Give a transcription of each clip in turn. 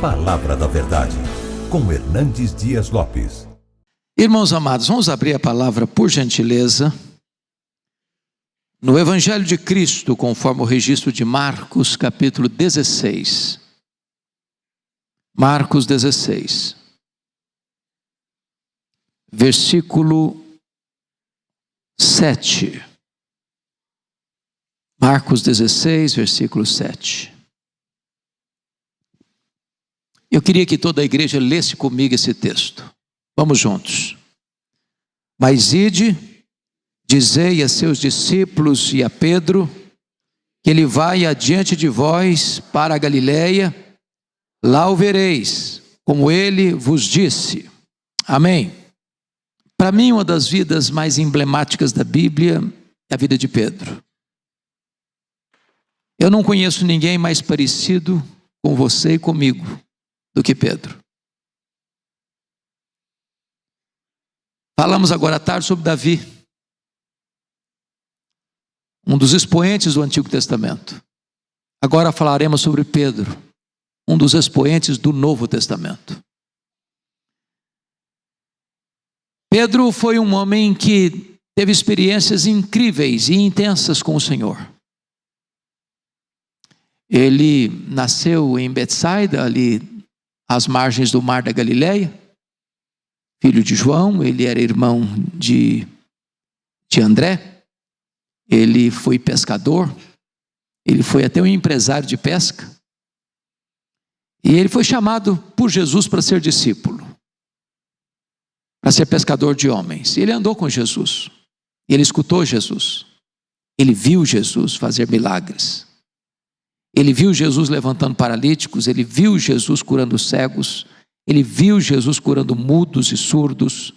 Palavra da Verdade, com Hernandes Dias Lopes. Irmãos amados, vamos abrir a palavra, por gentileza, no Evangelho de Cristo, conforme o registro de Marcos, capítulo 16. Marcos 16, versículo 7. Marcos 16, versículo 7. Eu queria que toda a igreja lesse comigo esse texto. Vamos juntos. Mas ide, dizei a seus discípulos e a Pedro, que ele vai adiante de vós para a Galileia, lá o vereis, como ele vos disse. Amém. Para mim, uma das vidas mais emblemáticas da Bíblia é a vida de Pedro. Eu não conheço ninguém mais parecido com você e comigo do que Pedro. Falamos agora à tarde sobre Davi, um dos expoentes do Antigo Testamento. Agora falaremos sobre Pedro, um dos expoentes do Novo Testamento. Pedro foi um homem que teve experiências incríveis e intensas com o Senhor. Ele nasceu em Betsaida, ali às margens do mar da Galileia, filho de João. Ele era irmão de André. Ele foi pescador, ele foi até um empresário de pesca, e ele foi chamado por Jesus para ser discípulo, para ser pescador de homens. Ele andou com Jesus, ele escutou Jesus, ele viu Jesus fazer milagres, ele viu Jesus levantando paralíticos, ele viu Jesus curando cegos, ele viu Jesus curando mudos e surdos,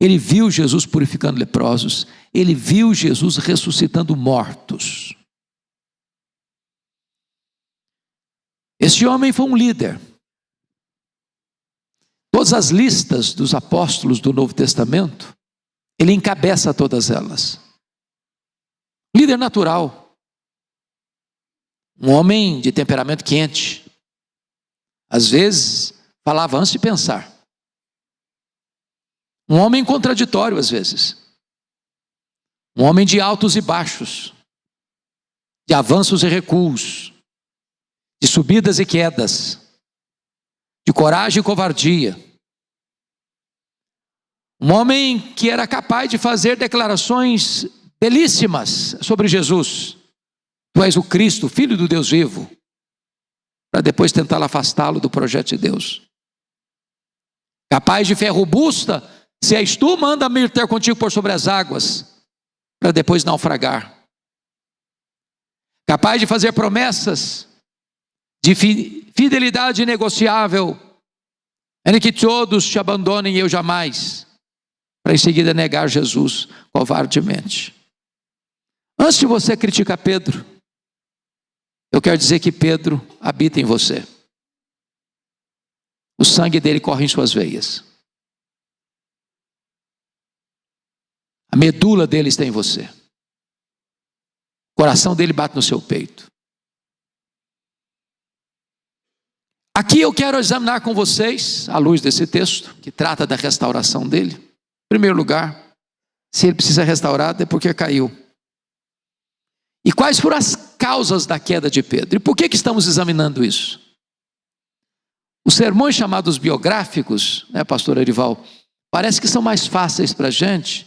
ele viu Jesus purificando leprosos, ele viu Jesus ressuscitando mortos. Esse homem foi um líder. Todas as listas dos apóstolos do Novo Testamento, ele encabeça todas elas. Líder natural. Um homem de temperamento quente. Às vezes, falava antes de pensar. Um homem contraditório às vezes. Um homem de altos e baixos. De avanços e recuos. De subidas e quedas. De coragem e covardia. Um homem que era capaz de fazer declarações belíssimas sobre Jesus. Tu és o Cristo, Filho do Deus vivo. Para depois tentar afastá-lo do projeto de Deus. Capaz de fé robusta. Se és tu, manda-me ir ter contigo por sobre as águas. Para depois naufragar. Capaz de fazer promessas. De fidelidade inegociável. Em que todos te abandonem e eu jamais. Para em seguida negar Jesus covardemente. Antes de você criticar Pedro, eu quero dizer que Pedro habita em você. O sangue dele corre em suas veias. A medula dele está em você. O coração dele bate no seu peito. Aqui eu quero examinar com vocês, à luz desse texto, que trata da restauração dele. Em primeiro lugar, se ele precisa restaurar, é porque caiu. E quais foram as causas da queda de Pedro? E por que estamos examinando isso? Os sermões chamados biográficos, né, pastor Erival, parece que são mais fáceis para a gente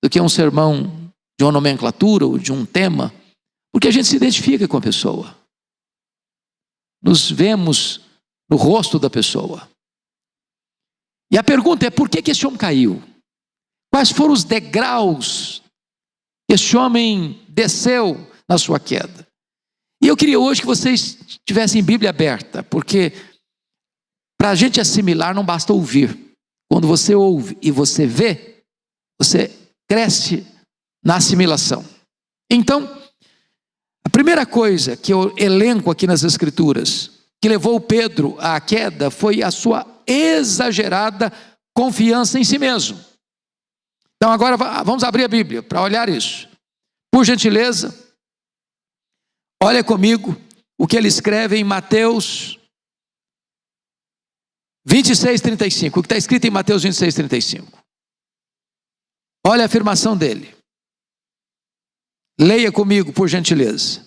do que um sermão de uma nomenclatura ou de um tema, porque a gente se identifica com a pessoa. Nos vemos no rosto da pessoa. E a pergunta é, por que esse homem caiu? Quais foram os degraus que esse homem desceu na sua queda? E eu queria hoje que vocês tivessem Bíblia aberta, porque para a gente assimilar não basta ouvir. Quando você ouve e você vê, você cresce na assimilação. Então, a primeira coisa que eu elenco aqui nas Escrituras, que levou Pedro à queda, foi a sua exagerada confiança em si mesmo. Então agora vamos abrir a Bíblia para olhar isso. Por gentileza, olha comigo o que ele escreve em Mateus 26:35, o que está escrito em Mateus 26:35. Olha a afirmação dele. Leia comigo, por gentileza.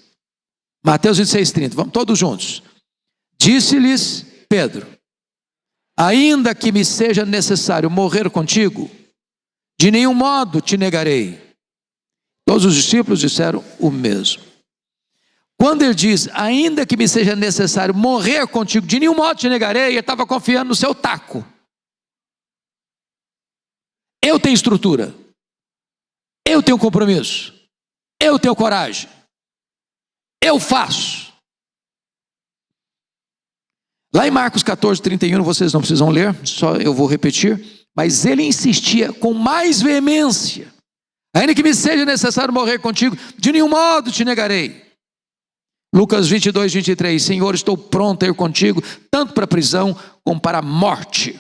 Mateus 26:30, vamos todos juntos. Disse-lhes Pedro: ainda que me seja necessário morrer contigo, de nenhum modo te negarei. Todos os discípulos disseram o mesmo. Quando ele diz, ainda que me seja necessário morrer contigo, de nenhum modo te negarei, ele estava confiando no seu taco. Eu tenho estrutura. Eu tenho compromisso. Eu tenho coragem. Eu faço. Lá em Marcos 14:31, vocês não precisam ler, só eu vou repetir. Mas ele insistia com mais veemência. Ainda que me seja necessário morrer contigo, de nenhum modo te negarei. Lucas 22:23, Senhor, estou pronto a ir contigo, tanto para a prisão como para a morte.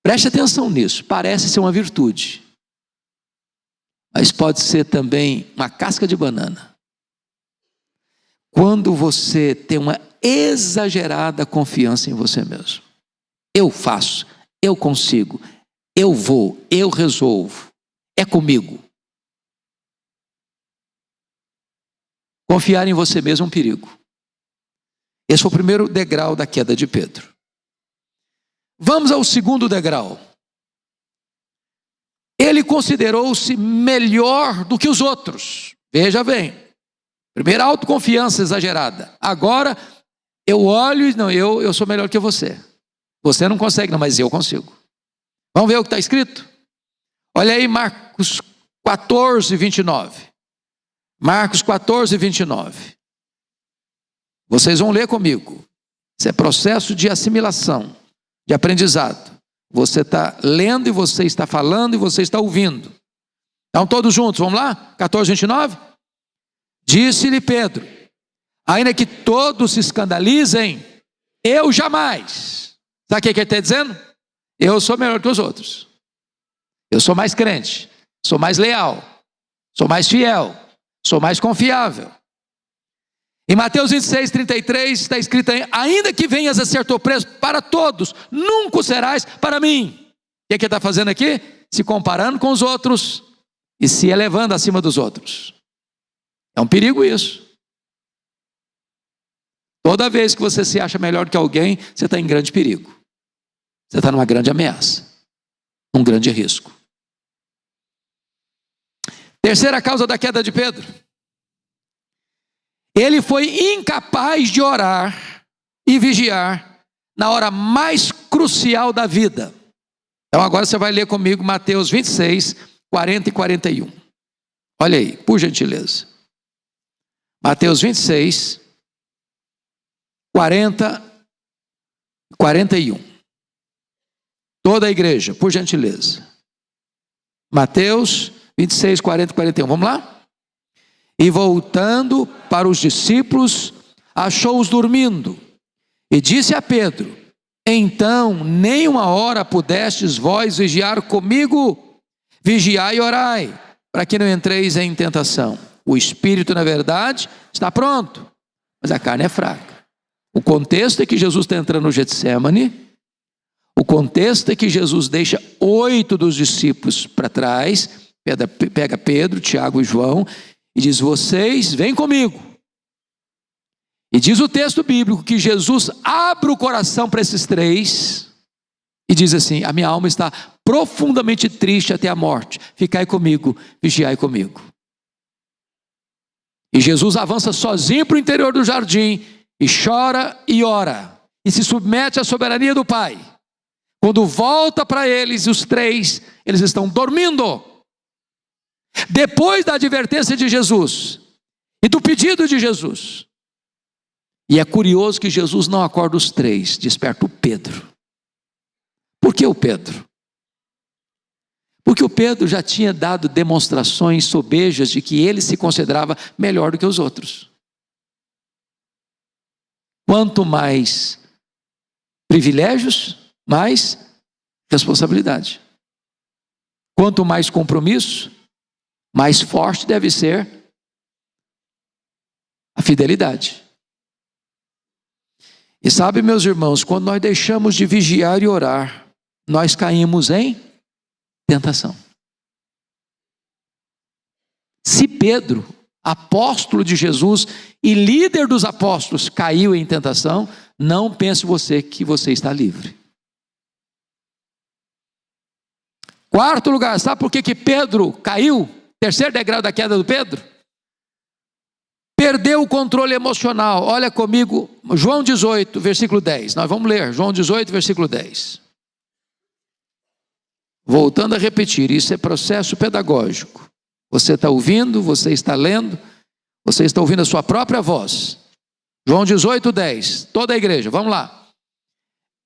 Preste atenção nisso, parece ser uma virtude, mas pode ser também uma casca de banana. Quando você tem uma exagerada confiança em você mesmo. Eu faço, eu consigo, eu vou, eu resolvo, é comigo. Confiar em você mesmo é um perigo. Esse foi o primeiro degrau da queda de Pedro. Vamos ao segundo degrau. Ele considerou-se melhor do que os outros. Veja bem. Primeiro, autoconfiança exagerada. Agora, eu olho e não, eu sou melhor que você. Você não consegue, não, mas eu consigo. Vamos ver o que está escrito? Olha aí Marcos 14:29. Marcos 14:29. Vocês vão ler comigo. Isso é processo de assimilação, de aprendizado. Você está lendo e você está falando e você está ouvindo. Então todos juntos, vamos lá? 14:29. Disse-lhe Pedro: ainda que todos se escandalizem, eu jamais. Sabe o que ele está dizendo? Eu sou melhor que os outros. Eu sou mais crente, sou mais leal, sou mais fiel, sou mais confiável. Em Mateus 26:33 está escrito: ainda que venhas a ser teu preço para todos, nunca serás para mim. O que ele está fazendo aqui? Se comparando com os outros e se elevando acima dos outros. É um perigo isso. Toda vez que você se acha melhor que alguém, você está em grande perigo. Você está numa grande ameaça, um grande risco. Terceira causa da queda de Pedro. Ele foi incapaz de orar e vigiar na hora mais crucial da vida. Então agora você vai ler comigo Mateus 26, 40 e 41. Olha aí, por gentileza. Mateus 26, 40 e 41. Toda a igreja, por gentileza. Mateus 26, 40 e 41. Vamos lá? E voltando para os discípulos, achou-os dormindo. E disse a Pedro: então, nem uma hora pudestes vós vigiar comigo? Vigiai e orai, para que não entreis em tentação. O espírito, na verdade, está pronto, mas a carne é fraca. O contexto é que Jesus está entrando no Getsemane. O contexto é que Jesus deixa 8 dos discípulos para trás, pega Pedro, Tiago e João, e diz: vocês vêm comigo. E diz o texto bíblico que Jesus abre o coração para esses 3 e diz assim: a minha alma está profundamente triste até a morte, ficai comigo, vigiai comigo. E Jesus avança sozinho para o interior do jardim e chora e ora e se submete à soberania do Pai. Quando volta para eles, os 3, eles estão dormindo. Depois da advertência de Jesus e do pedido de Jesus. E é curioso que Jesus não acorda os 3, desperta o Pedro. Por que o Pedro? Porque o Pedro já tinha dado demonstrações sobejas de que ele se considerava melhor do que os outros. Quanto mais privilégios, mais responsabilidade. Quanto mais compromisso, mais forte deve ser a fidelidade. E sabe, meus irmãos, quando nós deixamos de vigiar e orar, nós caímos em tentação. Se Pedro, apóstolo de Jesus e líder dos apóstolos, caiu em tentação, não pense você que você está livre. Quarto lugar, sabe por que Pedro caiu? Terceiro degrau da queda do Pedro? Perdeu o controle emocional. Olha comigo, João 18, versículo 10. Nós vamos ler, João 18, versículo 10. Voltando a repetir, isso é processo pedagógico. Você está ouvindo, você está lendo, você está ouvindo a sua própria voz. João 18, 10. Toda a igreja, vamos lá.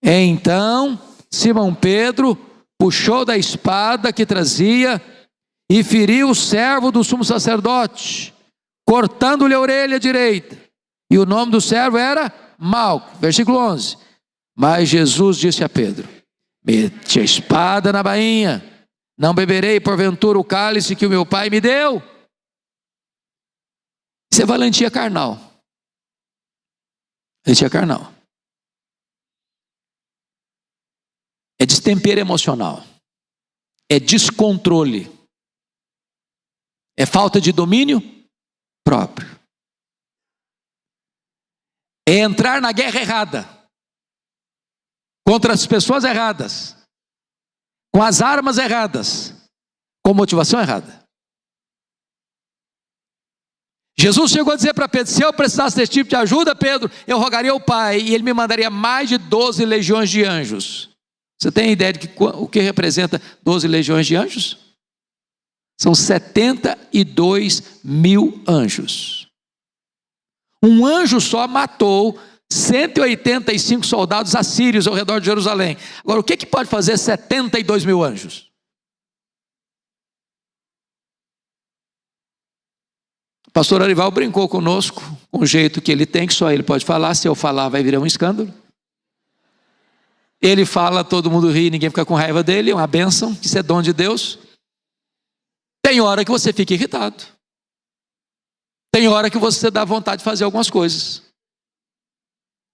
Então, Simão Pedro puxou da espada que trazia e feriu o servo do sumo sacerdote, cortando-lhe a orelha direita. E o nome do servo era Malco. Versículo 11. Mas Jesus disse a Pedro: mete a espada na bainha. Não beberei porventura o cálice que o meu pai me deu? Isso é valentia carnal. Valentia carnal. É destempero emocional. É descontrole. É falta de domínio próprio. É entrar na guerra errada. Contra as pessoas erradas. Com as armas erradas. Com motivação errada. Jesus chegou a dizer para Pedro: se eu precisasse desse tipo de ajuda, Pedro, eu rogaria ao Pai e Ele me mandaria mais de 12 legiões de anjos. Você tem ideia de o que representa 12 legiões de anjos? São 72 mil anjos. Um anjo só matou 185 soldados assírios ao redor de Jerusalém. Agora, o que pode fazer 72 mil anjos? O pastor Arival brincou conosco, com o jeito que ele tem, que só ele pode falar. Se eu falar, vai virar um escândalo. Ele fala, todo mundo ri, ninguém fica com raiva dele, é uma bênção, isso é dom de Deus. Tem hora que você fica irritado. Tem hora que você dá vontade de fazer algumas coisas.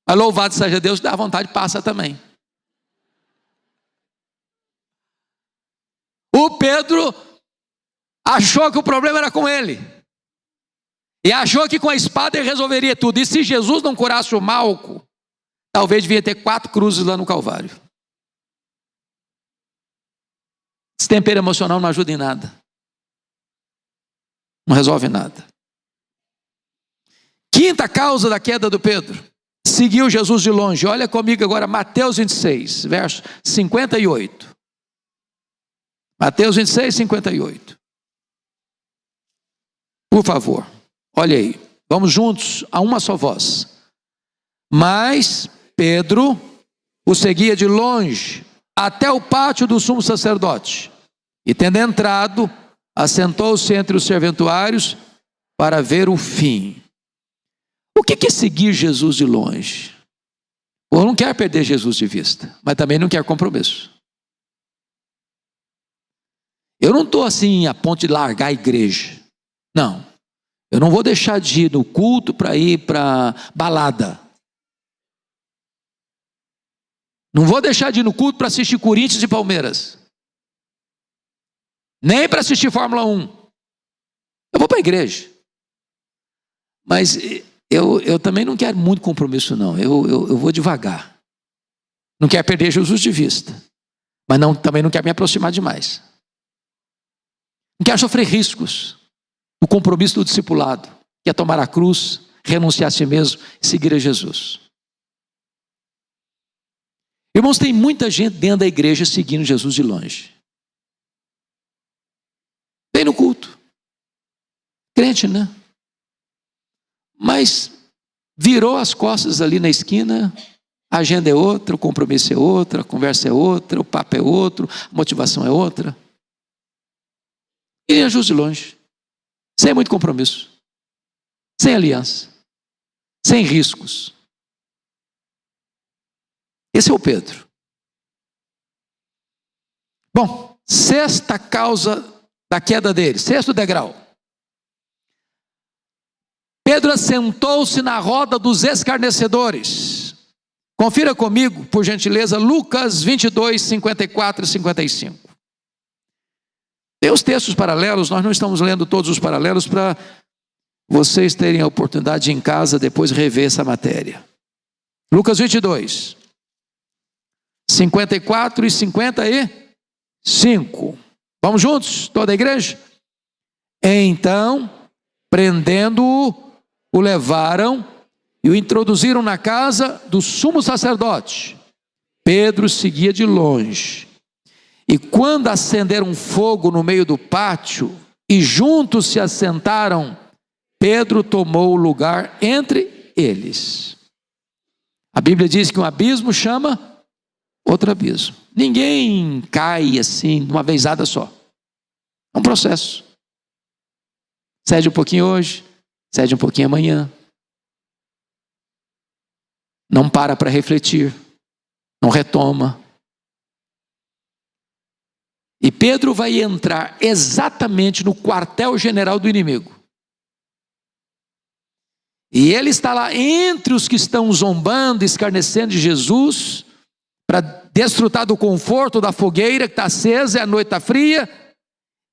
Mas louvado seja Deus, dá vontade, passa também. O Pedro achou que o problema era com ele. E achou que com a espada ele resolveria tudo. E se Jesus não curasse o Malco, talvez devia ter 4 cruzes lá no Calvário. Esse tempero emocional não ajuda em nada. Não resolve nada. Quinta causa da queda do Pedro: seguiu Jesus de longe. Olha comigo agora Mateus 26, verso 58. Mateus 26, 58. Por favor, olha aí. Vamos juntos a uma só voz. Mas Pedro o seguia de longe até o pátio do sumo sacerdote. E tendo entrado, assentou-se entre os serventuários para ver o fim. O que é seguir Jesus de longe? Eu não quero perder Jesus de vista, mas também não quero compromisso. Eu não estou assim a ponto de largar a igreja. Não. Eu não vou deixar de ir no culto para ir para balada. Não vou deixar de ir no culto para assistir Corinthians e Palmeiras. Nem para assistir Fórmula 1. Eu vou para a igreja. Mas eu também não quero muito compromisso, não. Eu vou devagar. Não quero perder Jesus de vista. Mas também não quero me aproximar demais. Não quero sofrer riscos. O compromisso do discipulado, que é tomar a cruz, renunciar a si mesmo e seguir a Jesus. Irmãos, tem muita gente dentro da igreja seguindo Jesus de longe. Vem no culto. Crente, né? Mas virou as costas ali na esquina, a agenda é outra, o compromisso é outra, a conversa é outra, o papo é outro, a motivação é outra. E Jesus de longe. Sem muito compromisso. Sem aliança. Sem riscos. Esse é o Pedro. Bom, sexta causa da queda dele, sexto degrau. Pedro assentou-se na roda dos escarnecedores. Confira comigo, por gentileza, Lucas 22, 54 e 55. Tem os textos paralelos, nós não estamos lendo todos os paralelos para vocês terem a oportunidade de em casa depois rever essa matéria. Lucas 22, 54 e 55. Vamos juntos, toda a igreja? Então, prendendo-o, o levaram e o introduziram na casa do sumo sacerdote. Pedro seguia de longe. E quando acenderam fogo no meio do pátio e juntos se assentaram, Pedro tomou o lugar entre eles. A Bíblia diz que um abismo chama outro abismo. Ninguém cai assim de uma vezada só. É um processo. Cede um pouquinho hoje, cede um pouquinho amanhã. Não para refletir, não retoma. E Pedro vai entrar exatamente no quartel-general do inimigo. E ele está lá entre os que estão zombando, escarnecendo de Jesus, para desfrutar do conforto da fogueira que está acesa e a noite está fria.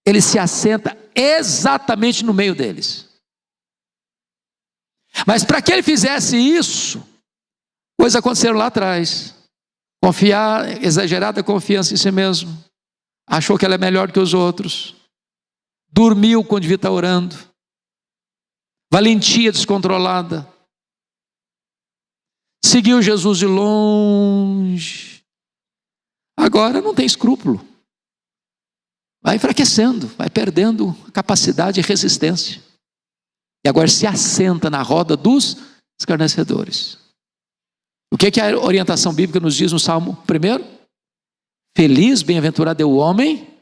Ele se assenta exatamente no meio deles. Mas para que ele fizesse isso, coisas aconteceram lá atrás. Exagerada confiança em si mesmo. Achou que ela é melhor que os outros. Dormiu quando devia estar orando. Valentia descontrolada. Seguiu Jesus de longe. Agora não tem escrúpulo. Vai enfraquecendo, vai perdendo capacidade e resistência. E agora se assenta na roda dos escarnecedores. O que a orientação bíblica nos diz no Salmo 1? Feliz, bem-aventurado é o homem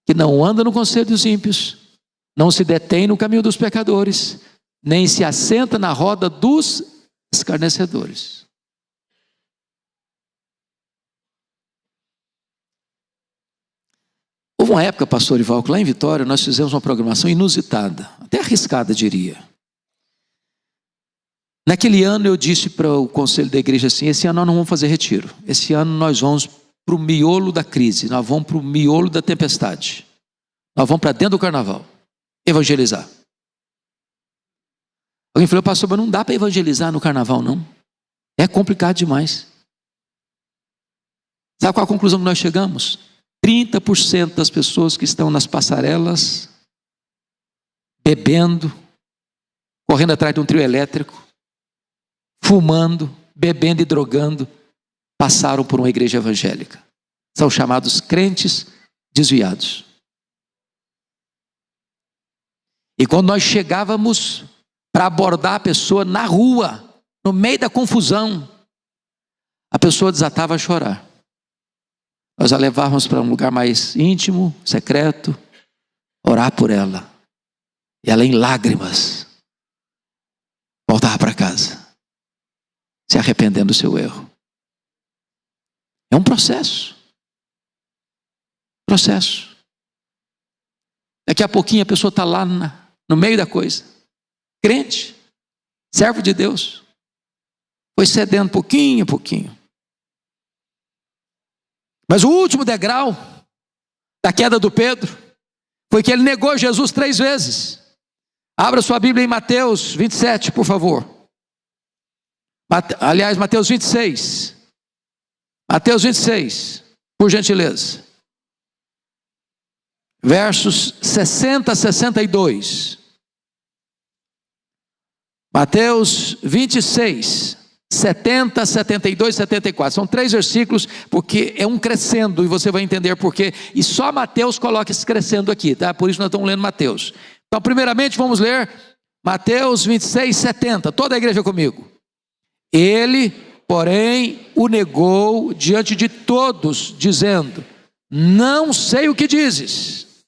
que não anda no conselho dos ímpios, não se detém no caminho dos pecadores, nem se assenta na roda dos escarnecedores. Houve uma época, pastor Ival, que lá em Vitória nós fizemos uma programação inusitada, até arriscada, diria. Naquele ano eu disse para o conselho da igreja assim: esse ano nós não vamos fazer retiro, esse ano nós vamos para o miolo da crise, nós vamos para o miolo da tempestade, nós vamos para dentro do carnaval, evangelizar. Alguém falou: pastor, mas não dá para evangelizar no carnaval não, é complicado demais. Sabe qual a conclusão que nós chegamos? 30% das pessoas que estão nas passarelas, bebendo, correndo atrás de um trio elétrico, fumando, bebendo e drogando, passaram por uma igreja evangélica. São chamados crentes desviados. E quando nós chegávamos para abordar a pessoa na rua, no meio da confusão, a pessoa desatava a chorar. Nós a levávamos para um lugar mais íntimo, secreto, orar por ela. E ela, em lágrimas, voltava para casa, se arrependendo do seu erro. É um processo. Processo. Daqui a pouquinho a pessoa está lá no meio da coisa. Crente, servo de Deus. Foi cedendo pouquinho a pouquinho. Mas o último degrau da queda do Pedro foi que ele negou Jesus 3 vezes. Abra sua Bíblia em Mateus 27, por favor. Aliás, Mateus 26. Mateus 26, por gentileza. Versos 60 a 62. Mateus 26, 70, 72 e 74. São 3 versículos, porque é um crescendo, e você vai entender por quê. E só Mateus coloca esse crescendo aqui, tá? Por isso nós estamos lendo Mateus. Então, primeiramente, vamos ler Mateus 26, 70. Toda a igreja comigo. Ele, porém, o negou diante de todos, dizendo: não sei o que dizes.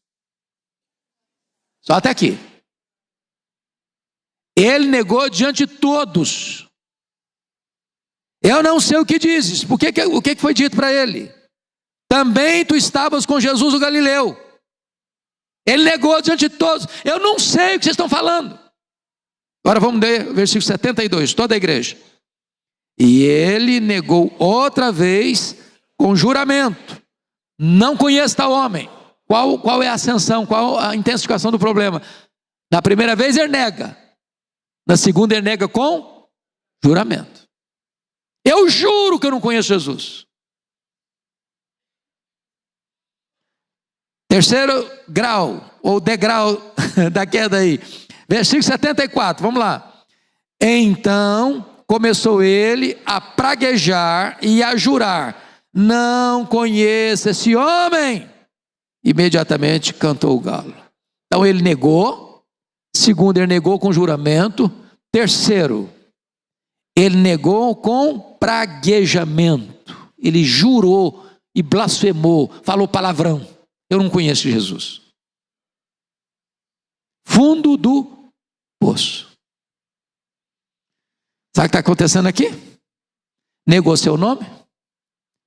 Só até aqui. Ele negou diante de todos. Eu não sei o que dizes. O que foi dito para ele? Também tu estavas com Jesus o Galileu. Ele negou diante de todos. Eu não sei o que vocês estão falando. Agora vamos ler o versículo 72, toda a igreja. E ele negou outra vez com juramento: não conheço tal homem. Qual é a ascensão? Qual a intensificação do problema? Na primeira vez ele nega. Na segunda ele nega com juramento. Eu juro que eu não conheço Jesus. Terceiro grau, ou degrau da queda aí. Versículo 74, vamos lá. Então começou ele a praguejar e a jurar: não conheço esse homem. Imediatamente cantou o galo. Então ele negou. Segundo, ele negou com juramento. Terceiro, ele negou com praguejamento. Ele jurou e blasfemou, falou palavrão: eu não conheço Jesus. Fundo do poço. Sabe o que está acontecendo aqui? Negou seu nome,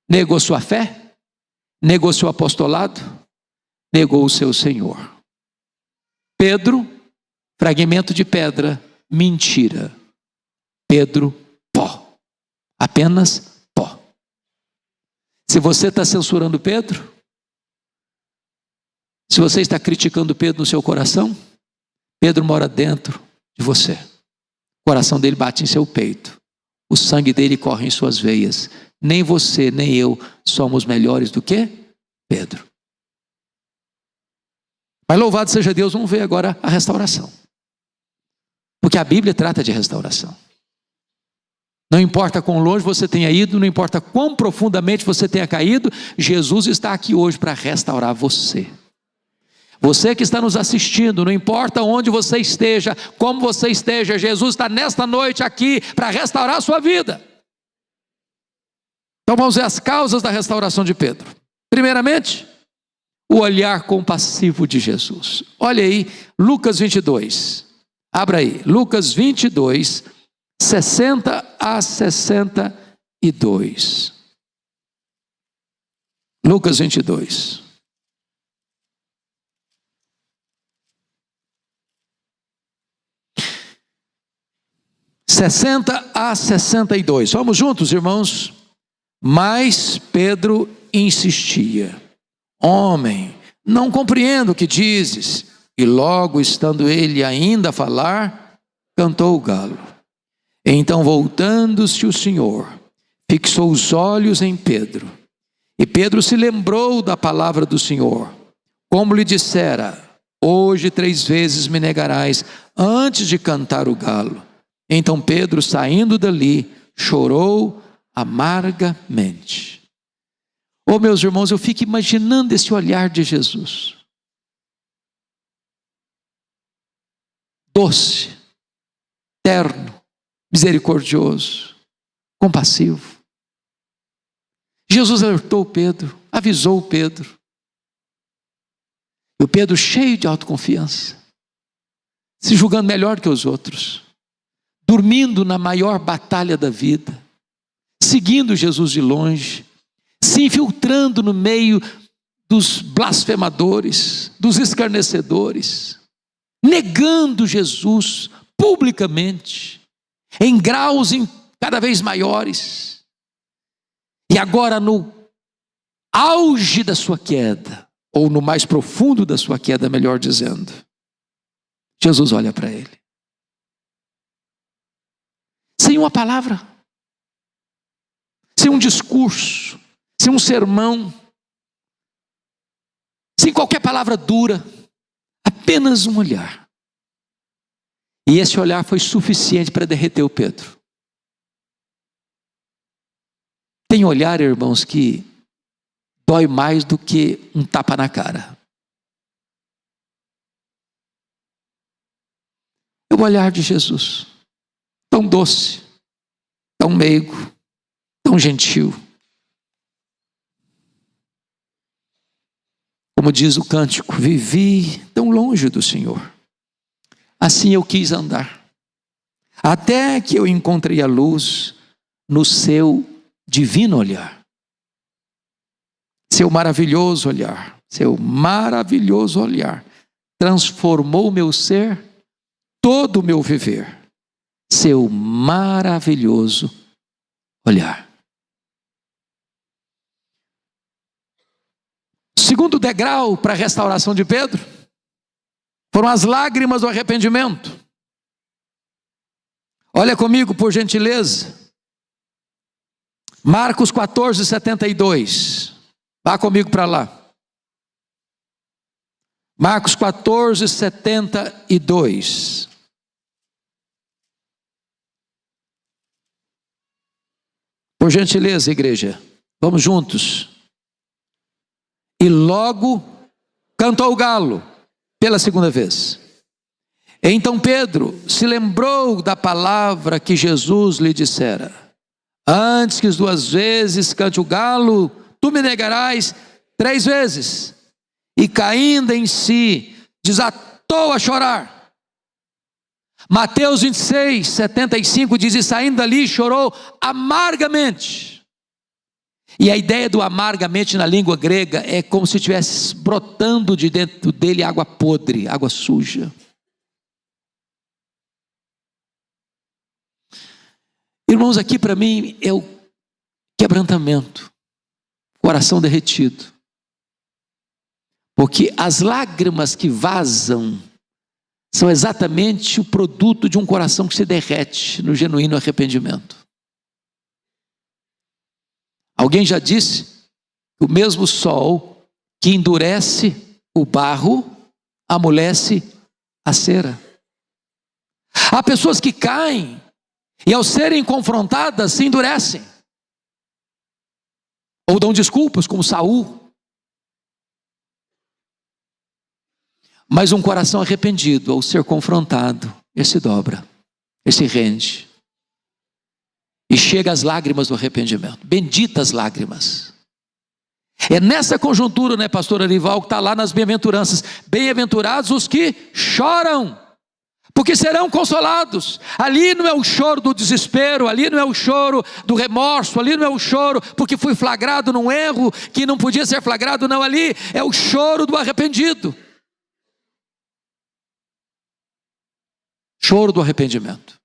negou sua fé, negou seu apostolado, negou o seu Senhor. Pedro, fragmento de pedra, mentira. Pedro, pó. Apenas pó. Se você está censurando Pedro, se você está criticando Pedro no seu coração, Pedro mora dentro de você. O coração dele bate em seu peito. O sangue dele corre em suas veias. Nem você, nem eu somos melhores do que Pedro. Mas louvado seja Deus, vamos ver agora a restauração. Porque a Bíblia trata de restauração. Não importa quão longe você tenha ido, não importa quão profundamente você tenha caído, Jesus está aqui hoje para restaurar você. Você que está nos assistindo, não importa onde você esteja, como você esteja, Jesus está nesta noite aqui para restaurar a sua vida. Então vamos ver as causas da restauração de Pedro. Primeiramente, o olhar compassivo de Jesus. Olha aí, Lucas 22. Abra aí, Lucas 22, 60 a 62. Lucas 22. 60 a 62. Vamos juntos, irmãos? Mas Pedro insistia: homem, não compreendo o que dizes. E logo, estando ele ainda a falar, cantou o galo. Então, voltando-se o Senhor, fixou os olhos em Pedro. E Pedro se lembrou da palavra do Senhor, como lhe dissera: hoje 3 vezes me negarás antes de cantar o galo. Então Pedro, saindo dali, chorou amargamente. Oh, meus irmãos, eu fico imaginando esse olhar de Jesus. Doce, terno, misericordioso, compassivo. Jesus alertou Pedro, avisou Pedro. E o Pedro, cheio de autoconfiança, se julgando melhor que os outros, dormindo na maior batalha da vida, seguindo Jesus de longe, se infiltrando no meio dos blasfemadores, dos escarnecedores, negando Jesus publicamente, em graus cada vez maiores. E agora, no auge da sua queda, ou no mais profundo da sua queda, melhor dizendo, Jesus olha para ele. Sem uma palavra, sem um discurso, sem um sermão, sem qualquer palavra dura, apenas um olhar. E esse olhar foi suficiente para derreter o Pedro. Tem olhar, irmãos, que dói mais do que um tapa na cara. É o olhar de Jesus. Tão doce, tão meigo, tão gentil. Como diz o cântico: vivi tão longe do Senhor, assim eu quis andar, até que eu encontrei a luz no seu divino olhar. Seu maravilhoso olhar, transformou o meu ser, todo o meu viver. Seu maravilhoso olhar. Segundo degrau para a restauração de Pedro foram as lágrimas do arrependimento. Olha comigo, por gentileza. Marcos 14, 72. Vá comigo para lá. Marcos 14, 72. Por gentileza, igreja, vamos juntos. E logo cantou o galo pela segunda vez. Então Pedro se lembrou da palavra que Jesus lhe dissera: antes que 2 vezes cante o galo, tu me negarás 3 vezes. E caindo em si, desatou a chorar. Mateus 26, 75 diz: e saindo dali chorou amargamente. E a ideia do amargamente na língua grega é como se estivesse brotando de dentro dele água podre, água suja. Irmãos, aqui para mim é o quebrantamento, coração derretido. Porque as lágrimas que vazam são exatamente o produto de um coração que se derrete no genuíno arrependimento. Alguém já disse que o mesmo sol que endurece o barro amolece a cera. Há pessoas que caem e ao serem confrontadas se endurecem. Ou dão desculpas, como Saul. Mas um coração arrependido, ao ser confrontado, ele se dobra, ele se rende. E chega às lágrimas do arrependimento. Benditas lágrimas. É nessa conjuntura, né, pastor Arival, que está lá nas bem-aventuranças. Bem-aventurados os que choram, porque serão consolados. Ali não é o choro do desespero, ali não é o choro do remorso, ali não é o choro porque fui flagrado num erro que não podia ser flagrado, não, ali é o choro do arrependido. Choro do arrependimento.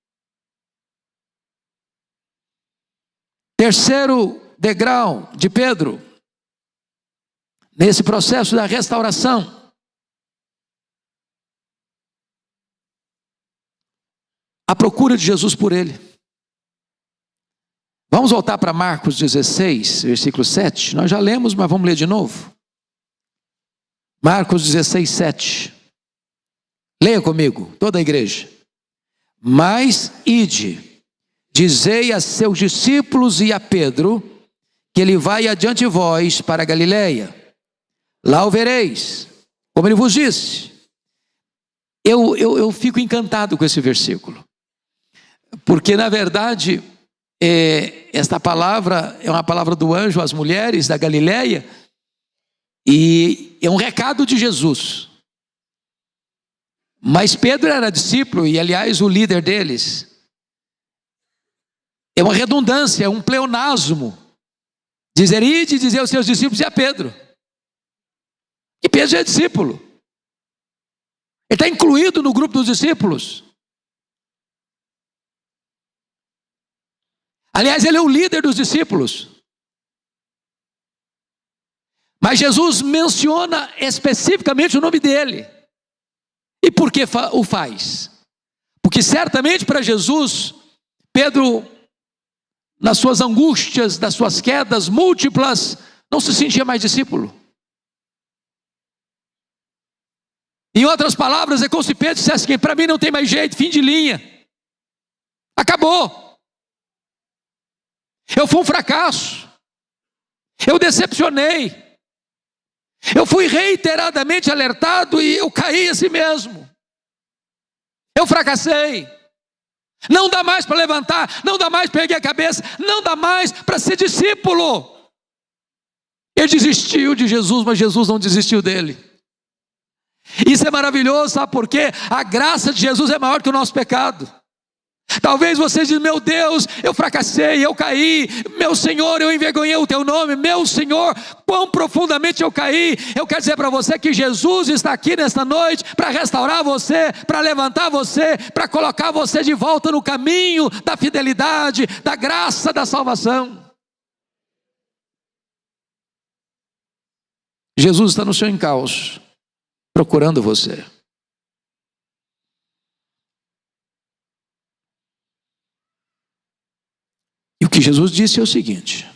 Terceiro degrau de Pedro, nesse processo da restauração, a procura de Jesus por ele. Vamos voltar para Marcos 16, versículo 7. Nós já lemos, mas vamos ler de novo. Marcos 16, 7. Leia comigo, toda a igreja. Mas ide, dizei a seus discípulos e a Pedro, que ele vai adiante de vós para a Galileia. Lá o vereis, como ele vos disse. Eu fico encantado com esse versículo. Porque na verdade, esta palavra é uma palavra do anjo às mulheres da Galileia. E é um recado de Jesus. Mas Pedro era discípulo e, aliás, o líder deles. É uma redundância, é um pleonasmo. Dizer, ide, dizer aos seus discípulos e a Pedro. E Pedro já é discípulo. Ele está incluído no grupo dos discípulos. Aliás, ele é o líder dos discípulos. Mas Jesus menciona especificamente o nome dele. E por que o faz? Porque certamente para Jesus, Pedro, nas suas angústias, nas suas quedas múltiplas, não se sentia mais discípulo. Em outras palavras, é como se Pedro dissesse que para mim não tem mais jeito, fim de linha. Acabou. Eu fui um fracasso. Eu decepcionei. Eu fui reiteradamente alertado e eu caí assim mesmo. Eu fracassei. Não dá mais para levantar, não dá mais para erguer a cabeça, não dá mais para ser discípulo. Ele desistiu de Jesus, mas Jesus não desistiu dele. Isso é maravilhoso, sabe por quê? A graça de Jesus é maior que o nosso pecado. Talvez você diga: meu Deus, eu fracassei, eu caí. Meu Senhor, eu envergonhei o teu nome. Meu Senhor, quão profundamente eu caí. Eu quero dizer para você que Jesus está aqui nesta noite para restaurar você, para levantar você, para colocar você de volta no caminho da fidelidade, da graça, da salvação. Jesus está no seu encalço, procurando você. E o que Jesus disse é o seguinte: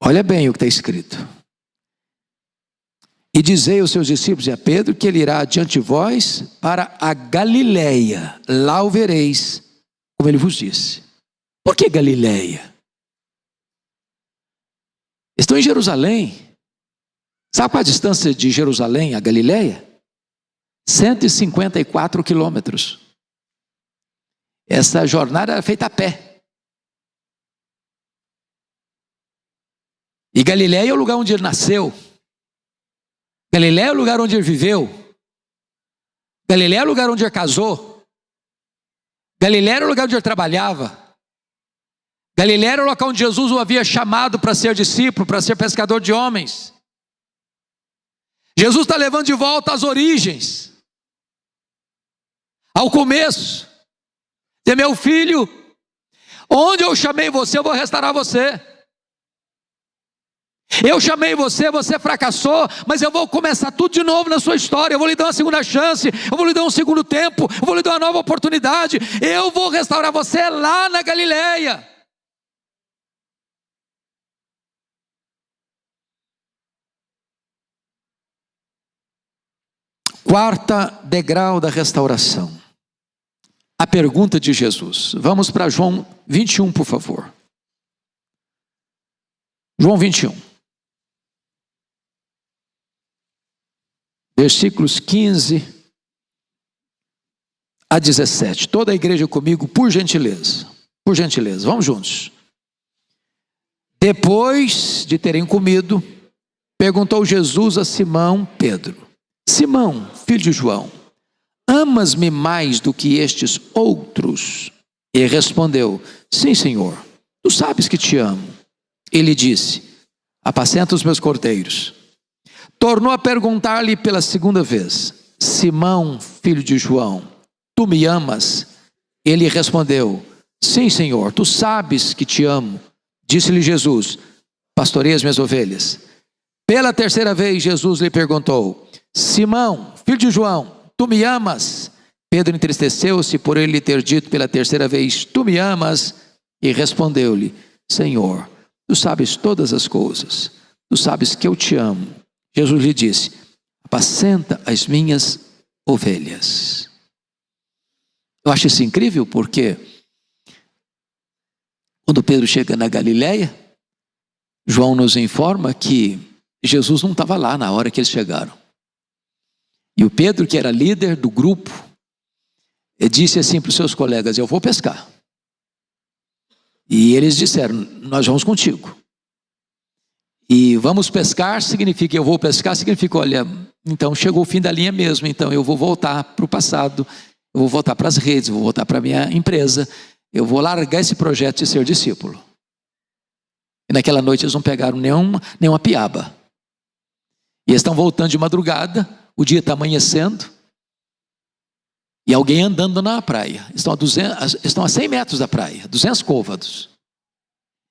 olha bem o que está escrito. E dizei aos seus discípulos e a Pedro que ele irá adiante de vós para a Galileia, lá o vereis, como ele vos disse. Por que Galileia? Estão em Jerusalém. Sabe qual a distância de Jerusalém a Galileia? 154 quilômetros. Essa jornada era feita a pé. E Galileia é o lugar onde ele nasceu. Galileia é o lugar onde ele viveu. Galileia é o lugar onde ele casou. Galileia era o lugar onde ele trabalhava. Galileia era o local onde Jesus o havia chamado para ser discípulo, para ser pescador de homens. Jesus está levando de volta às origens, ao começo. Diz: meu filho, onde eu chamei você, eu vou restaurar você. Eu chamei você, você fracassou, mas eu vou começar tudo de novo na sua história. Eu vou lhe dar uma segunda chance, eu vou lhe dar um segundo tempo, eu vou lhe dar uma nova oportunidade. Eu vou restaurar você lá na Galileia. Quarta degrau da restauração. A pergunta de Jesus. Vamos para João 21, por favor. João 21. Versículos 15 a 17. Toda a igreja comigo, por gentileza. Por gentileza, vamos juntos. Depois de terem comido, perguntou Jesus a Simão Pedro: Simão, filho de João, amas-me mais do que estes outros? E respondeu: sim, Senhor, tu sabes que te amo. Ele disse: apacenta os meus cordeiros. Tornou a perguntar-lhe pela segunda vez: Simão, filho de João, tu me amas? Ele respondeu: sim, Senhor, tu sabes que te amo. Disse-lhe Jesus: pastorei as minhas ovelhas. Pela terceira vez Jesus lhe perguntou: Simão, filho de João, tu me amas? Pedro entristeceu-se por ele ter dito pela terceira vez: tu me amas? E respondeu-lhe: Senhor, tu sabes todas as coisas, tu sabes que eu te amo. Jesus lhe disse: apacenta as minhas ovelhas. Eu acho isso incrível porque quando Pedro chega na Galileia, João nos informa que Jesus não estava lá na hora que eles chegaram. E o Pedro, que era líder do grupo, disse assim para os seus colegas: eu vou pescar. E eles disseram: nós vamos contigo. E vamos pescar significa eu vou pescar, significa, olha, então chegou o fim da linha mesmo, então eu vou voltar para o passado, eu vou voltar para as redes, eu vou voltar para a minha empresa, eu vou largar esse projeto de ser discípulo. E naquela noite eles não pegaram nenhuma piaba. E eles estão voltando de madrugada, o dia está amanhecendo, e alguém andando na praia. Estão a 100 metros da praia, 200 côvados.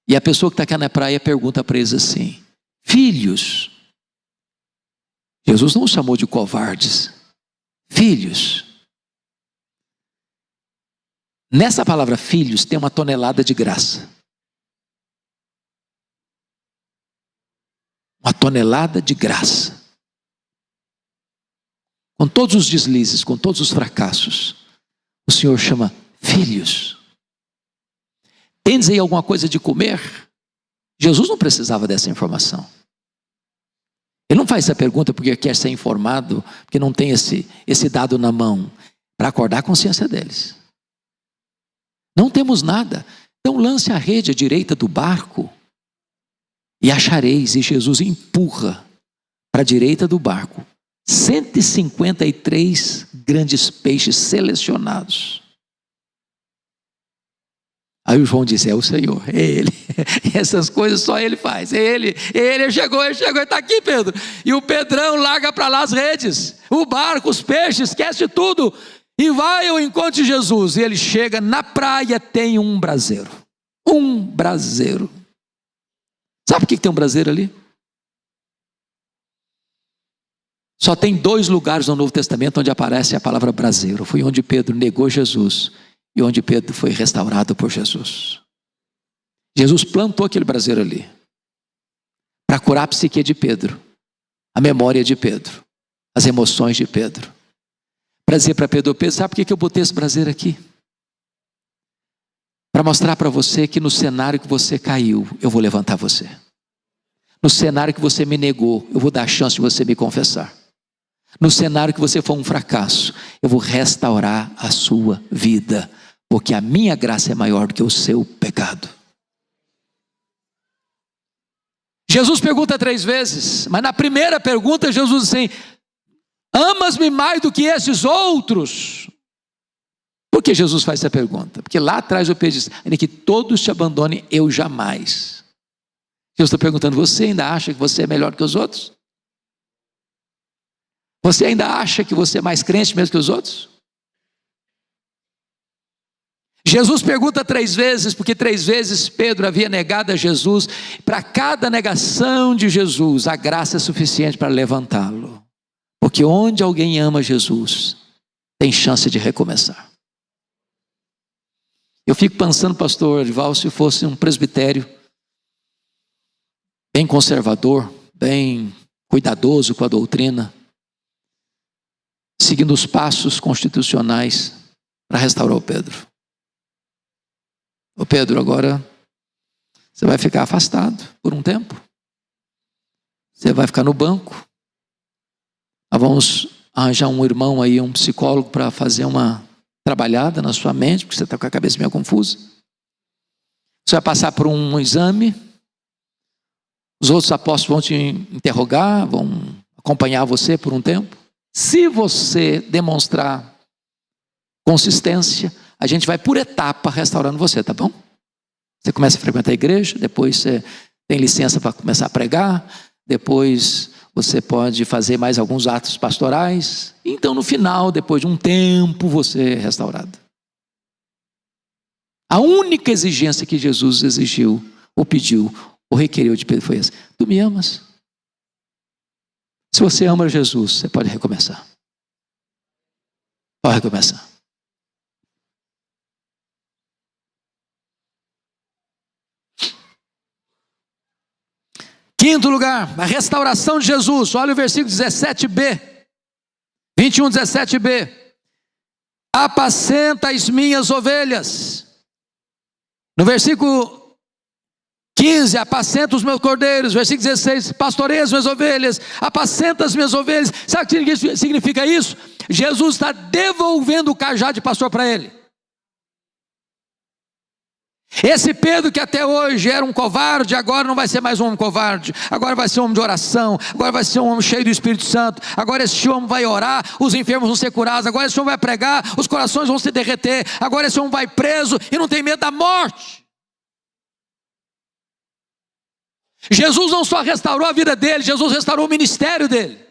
E a pessoa que está aqui na praia pergunta para eles assim: filhos. Jesus não os chamou de covardes. Filhos. Nessa palavra filhos tem uma tonelada de graça. Uma tonelada de graça. Com todos os deslizes, com todos os fracassos, o Senhor chama filhos. Tendes aí alguma coisa de comer? Jesus não precisava dessa informação. Ele não faz essa pergunta porque quer ser informado, porque não tem esse dado na mão, para acordar a consciência deles. Não temos nada, então lance a rede à direita do barco e achareis. E Jesus empurra para a direita do barco 153 grandes peixes selecionados. Aí o João disse: é o Senhor, é Ele. Essas coisas só Ele faz, é Ele chegou, Ele está aqui, Pedro. E o Pedrão larga para lá as redes, o barco, os peixes, esquece tudo e vai ao encontro de Jesus. E ele chega na praia, tem um braseiro. Sabe por que tem um braseiro ali? Só tem 2 lugares no Novo Testamento onde aparece a palavra braseiro. Foi onde Pedro negou Jesus e onde Pedro foi restaurado por Jesus. Jesus plantou aquele braseiro ali para curar a psique de Pedro, a memória de Pedro, as emoções de Pedro. Para dizer para Pedro: Pedro, sabe por que eu botei esse braseiro aqui? Para mostrar para você que no cenário que você caiu, eu vou levantar você. No cenário que você me negou, eu vou dar a chance de você me confessar. No cenário que você foi um fracasso, eu vou restaurar a sua vida, porque a minha graça é maior do que o seu pecado. Jesus pergunta 3 vezes, mas na primeira pergunta Jesus diz assim: amas-me mais do que esses outros? Por que Jesus faz essa pergunta? Porque lá atrás o Pedro diz: ainda que todos te abandonem, eu jamais. Jesus está perguntando: você ainda acha que você é melhor que os outros? Você ainda acha que você é mais crente mesmo que os outros? Jesus pergunta 3 vezes, porque 3 vezes Pedro havia negado a Jesus. Para cada negação de Jesus, a graça é suficiente para levantá-lo. Porque onde alguém ama Jesus, tem chance de recomeçar. Eu fico pensando, pastor Orival, se fosse um presbitério bem conservador, bem cuidadoso com a doutrina, seguindo os passos constitucionais para restaurar o Pedro. Ô Pedro, agora você vai ficar afastado por um tempo. Você vai ficar no banco. Vamos arranjar um irmão aí, um psicólogo, para fazer uma trabalhada na sua mente, porque você está com a cabeça meio confusa. Você vai passar por um exame. Os outros apóstolos vão te interrogar, vão acompanhar você por um tempo. Se você demonstrar consistência, a gente vai por etapa restaurando você, tá bom? Você começa a frequentar a igreja, depois você tem licença para começar a pregar, depois você pode fazer mais alguns atos pastorais. Então no final, depois de um tempo, você é restaurado. A única exigência que Jesus exigiu, ou pediu, ou requeriu de Pedro foi essa: tu me amas? Se você ama Jesus, você pode recomeçar. Pode recomeçar. Quinto lugar, a restauração de Jesus. Olha o versículo 17b. 21, 17b. Apacenta as minhas ovelhas. No versículo 15, apacenta os meus cordeiros. Versículo 16, pastoreia as minhas ovelhas, apacenta as minhas ovelhas. Sabe o que significa isso? Jesus está devolvendo o cajado de pastor para ele. Esse Pedro que até hoje era um covarde, agora não vai ser mais um homem covarde, agora vai ser um homem de oração, agora vai ser um homem cheio do Espírito Santo, agora esse homem vai orar, os enfermos vão ser curados, agora esse homem vai pregar, os corações vão se derreter, agora esse homem vai preso e não tem medo da morte. Jesus não só restaurou a vida dele, Jesus restaurou o ministério dele.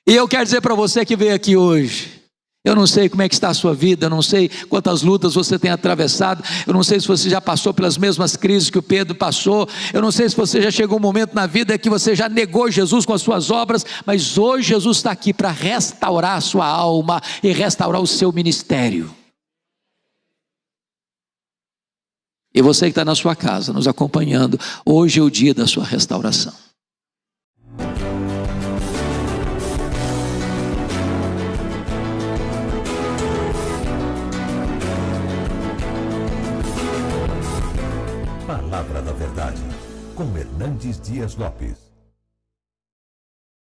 E eu quero dizer para você que veio aqui hoje, eu não sei como é que está a sua vida, eu não sei quantas lutas você tem atravessado, eu não sei se você já passou pelas mesmas crises que o Pedro passou, eu não sei se você já chegou um momento na vida que você já negou Jesus com as suas obras, mas hoje Jesus está aqui para restaurar a sua alma e restaurar o seu ministério. E você que está na sua casa, nos acompanhando, hoje é o dia da sua restauração. Palavra da Verdade, com Hernandes Dias Lopes.